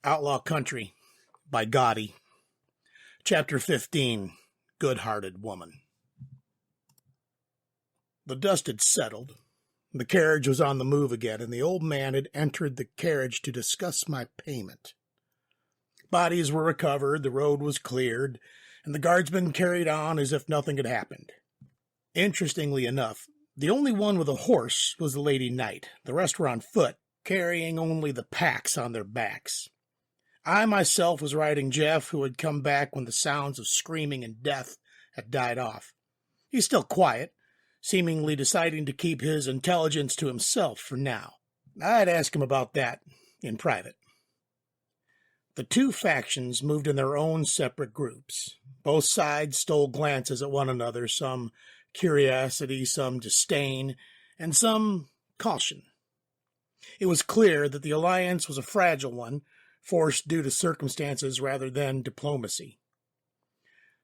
Outlaw Country by Ghotty. Chapter 15, Good-Hearted Woman. The dust had settled. The carriage was on the move again, and the old man had entered the carriage to discuss my payment. Bodies were recovered, the road was cleared, and the guardsmen carried on as if nothing had happened. Interestingly enough, the only one with a horse was the Lady Knight. The rest were on foot, carrying only the packs on their backs. I myself was riding Jeff, who had come back when the sounds of screaming and death had died off. He's still quiet, seemingly deciding to keep his intelligence to himself for now. I'd ask him about that in private. The two factions moved in their own separate groups. Both sides stole glances at one another, some curiosity, some disdain, and some caution. It was clear that the alliance was a fragile one, forced due to circumstances rather than diplomacy.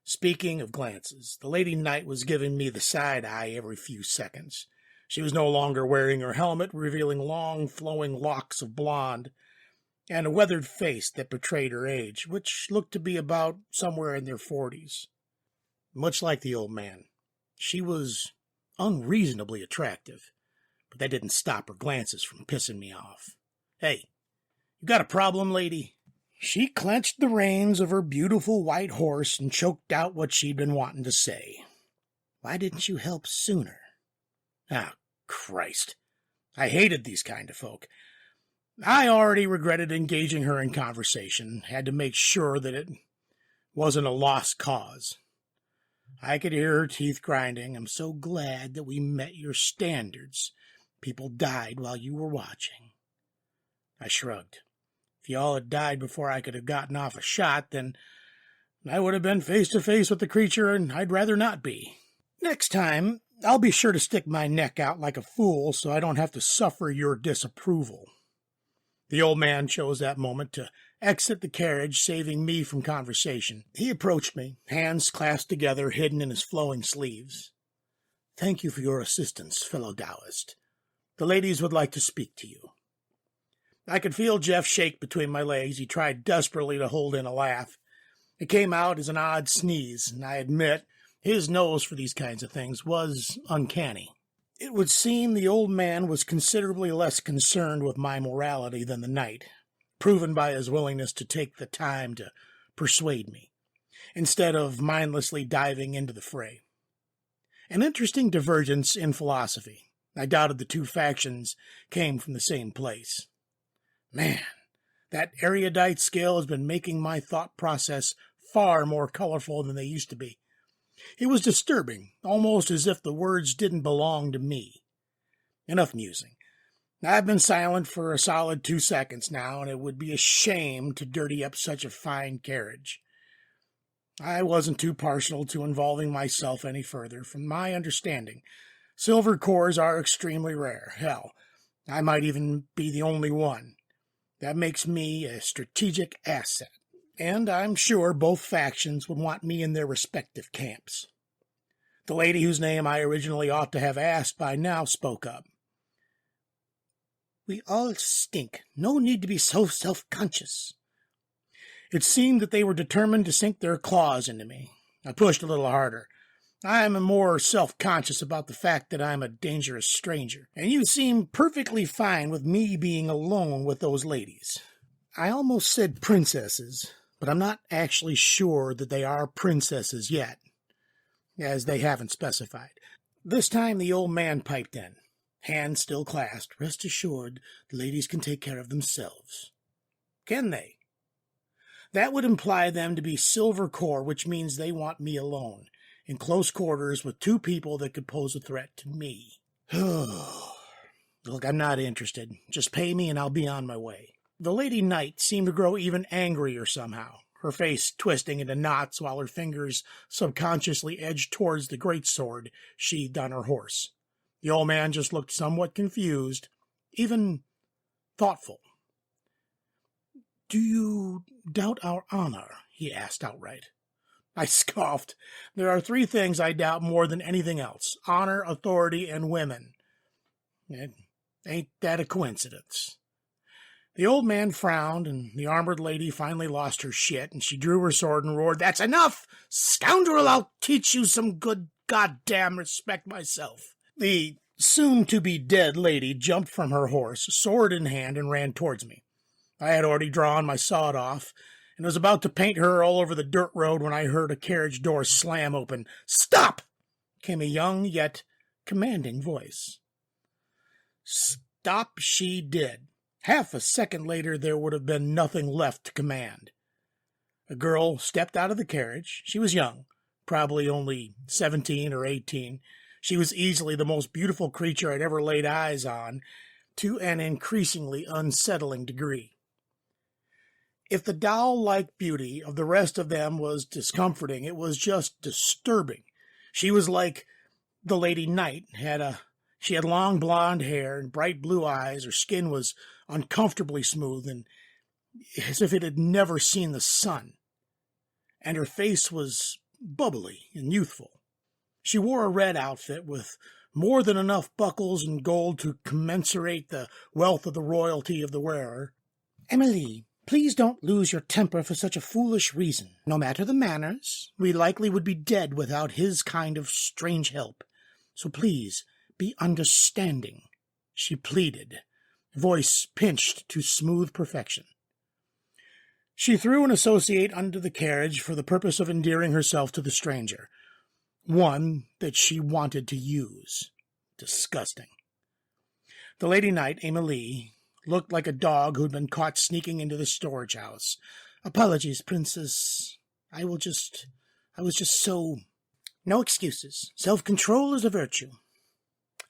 Speaking of glances, the Lady Knight was giving me the side eye every few seconds. She was no longer wearing her helmet, revealing long, flowing locks of blonde, and a weathered face that betrayed her age, which looked to be about somewhere in their 40s. Much like the old man, she was unreasonably attractive, but that didn't stop her glances from pissing me off. "Hey, you got a problem, lady?" She clenched the reins of her beautiful white horse and choked out what she'd been wanting to say. "Why didn't you help sooner?" Ah, Christ. I hated these kind of folk. I already regretted engaging her in conversation, had to make sure that it wasn't a lost cause. I could hear her teeth grinding. "I'm so glad that we met your standards. People died while you were watching." I shrugged. If y'all had died before I could have gotten off a shot, then I would have been face to face with the creature, and I'd rather not be. Next time, I'll be sure to stick my neck out like a fool so I don't have to suffer your disapproval. The old man chose that moment to exit the carriage, saving me from conversation. He approached me, hands clasped together, hidden in his flowing sleeves. "Thank you for your assistance, fellow Taoist. The ladies would like to speak to you." I could feel Jeff shake between my legs. He tried desperately to hold in a laugh. It came out as an odd sneeze, and I admit his nose for these kinds of things was uncanny. It would seem the old man was considerably less concerned with my morality than the knight, proven by his willingness to take the time to persuade me, instead of mindlessly diving into the fray. An interesting divergence in philosophy. I doubted the two factions came from the same place. Man, that erudite skill has been making my thought process far more colorful than they used to be. It was disturbing, almost as if the words didn't belong to me. Enough musing. I've been silent for a solid 2 seconds now, and it would be a shame to dirty up such a fine carriage. I wasn't too partial to involving myself any further. From my understanding, silver cores are extremely rare. Hell, I might even be the only one. That makes me a strategic asset, and I'm sure both factions would want me in their respective camps. The lady whose name I originally ought to have asked by now spoke up. "We all stink. No need to be so self-conscious." It seemed that they were determined to sink their claws into me. I pushed a little harder. I'm more self-conscious about the fact that I'm a dangerous stranger, and you seem perfectly fine with me being alone with those ladies. I almost said princesses, but I'm not actually sure that they are princesses yet, as they haven't specified. This time the old man piped in, hands still clasped. "Rest assured, the ladies can take care of themselves." Can they? That would imply them to be silver core, which means they want me alone, in close quarters with two people that could pose a threat to me. Look, I'm not interested. Just pay me and I'll be on my way. The Lady Knight seemed to grow even angrier somehow, her face twisting into knots while her fingers subconsciously edged towards the greatsword sheathed on her horse. The old man just looked somewhat confused, even thoughtful. "Do you doubt our honor?" he asked outright. I scoffed. There are 3 things I doubt more than anything else: honor, authority, and women. Ain't that a coincidence? The old man frowned, and the armored lady finally lost her shit, and she drew her sword and roared, "That's enough! Scoundrel, I'll teach you some good goddamn respect myself." The soon-to-be-dead lady jumped from her horse, sword in hand, and ran towards me. I had already drawn my sawed-off, and was about to paint her all over the dirt road when I heard a carriage door slam open. "Stop!" came a young yet commanding voice. Stop she did. Half a second later, there would have been nothing left to command. A girl stepped out of the carriage. She was young, probably only 17 or 18. She was easily the most beautiful creature I'd ever laid eyes on, to an increasingly unsettling degree. If the doll-like beauty of the rest of them was discomforting, it was just disturbing. She was like the Lady Knight. She had long blonde hair and bright blue eyes. Her skin was uncomfortably smooth and as if it had never seen the sun. And her face was bubbly and youthful. She wore a red outfit with more than enough buckles and gold to commensurate the wealth of the royalty of the wearer. "Emily, please don't lose your temper for such a foolish reason. No matter the manners, we likely would be dead without his kind of strange help. So please be understanding," she pleaded, voice pinched to smooth perfection. She threw an associate under the carriage for the purpose of endearing herself to the stranger, one that she wanted to use. Disgusting. The Lady Knight, Emily, looked like a dog who'd been caught sneaking into the storage house. "Apologies, Princess. I was just so... No excuses. Self-control is a virtue.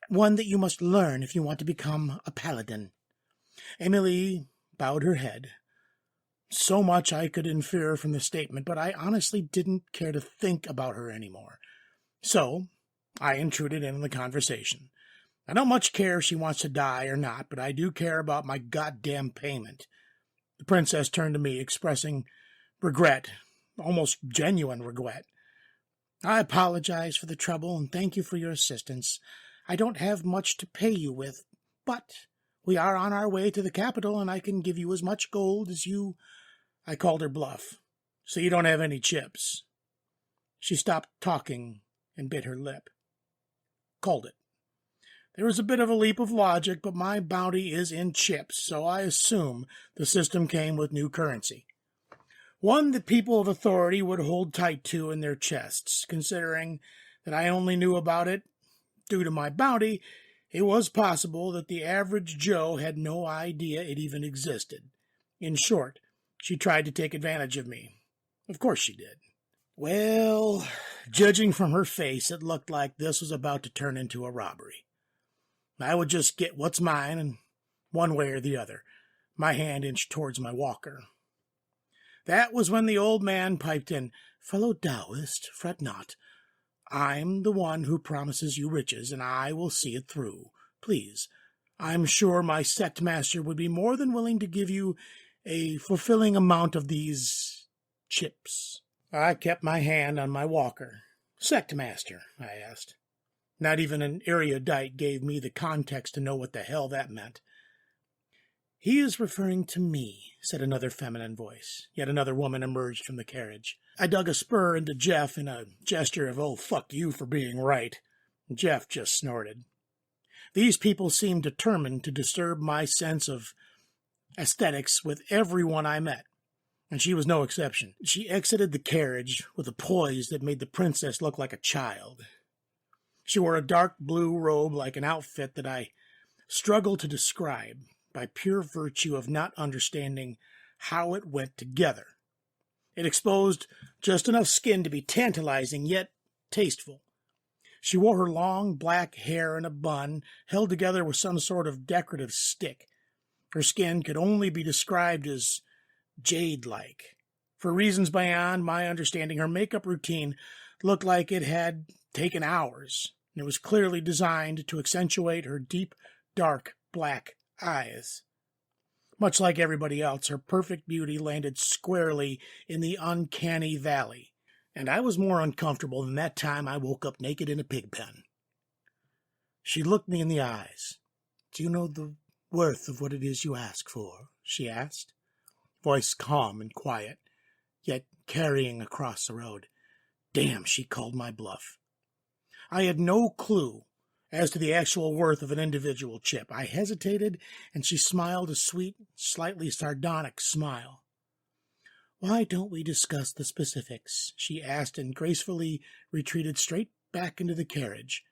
One that you must learn if you want to become a paladin." Emily bowed her head. So much I could infer from the statement, but I honestly didn't care to think about her anymore. So I intruded in the conversation. "I don't much care if she wants to die or not, but I do care about my goddamn payment." The princess turned to me, expressing regret, almost genuine regret. "I apologize for the trouble and thank you for your assistance. I don't have much to pay you with, but we are on our way to the capital, and I can give you as much gold as you—" I called her bluff. "So you don't have any chips?" She stopped talking and bit her lip. Called it. There was a bit of a leap of logic, but my bounty is in chips, so I assume the system came with new currency. One that people of authority would hold tight to in their chests. Considering that I only knew about it due to my bounty, it was possible that the average Joe had no idea it even existed. In short, she tried to take advantage of me. Of course she did. Well, judging from her face, it looked like this was about to turn into a robbery. I would just get what's mine, and one way or the other. My hand inched towards my walker. That was when the old man piped in, "Fellow Taoist, fret not. I'm the one who promises you riches, and I will see it through. Please, I'm sure my sect master would be more than willing to give you a fulfilling amount of these chips." I kept my hand on my walker. "Sect master?" I asked. Not even an erudite gave me the context to know what the hell that meant. "He is referring to me," said another feminine voice. Yet another woman emerged from the carriage. I dug a spur into Jeff in a gesture of, "Oh, fuck you for being right." Jeff just snorted. These people seemed determined to disturb my sense of aesthetics with everyone I met, and she was no exception. She exited the carriage with a poise that made the princess look like a child. She wore a dark blue robe like an outfit that I struggled to describe by pure virtue of not understanding how it went together. It exposed just enough skin to be tantalizing, yet tasteful. She wore her long black hair in a bun, held together with some sort of decorative stick. Her skin could only be described as jade-like. For reasons beyond my understanding, her makeup routine looked like it had taken hours, and it was clearly designed to accentuate her deep, dark, black eyes. Much like everybody else, her perfect beauty landed squarely in the uncanny valley, and I was more uncomfortable than that time I woke up naked in a pig pen. She looked me in the eyes. "Do you know the worth of what it is you ask for?" she asked, voice calm and quiet, yet carrying across the road. Damn, she called my bluff. I had no clue as to the actual worth of an individual chip. I hesitated, and she smiled a sweet, slightly sardonic smile. Why don't we discuss the specifics? She asked, and gracefully retreated straight back into the carriage.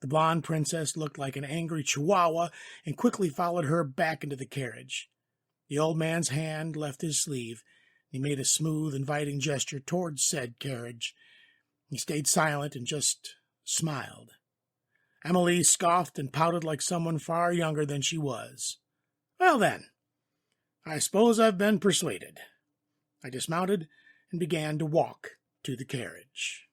The blonde princess looked like an angry chihuahua and quickly followed her back into the carriage. The old man's hand left his sleeve. He made a smooth, inviting gesture towards said carriage. He stayed silent and just smiled. Emily scoffed and pouted like someone far younger than she was. Well then, I suppose I've been persuaded. I dismounted and began to walk to the carriage.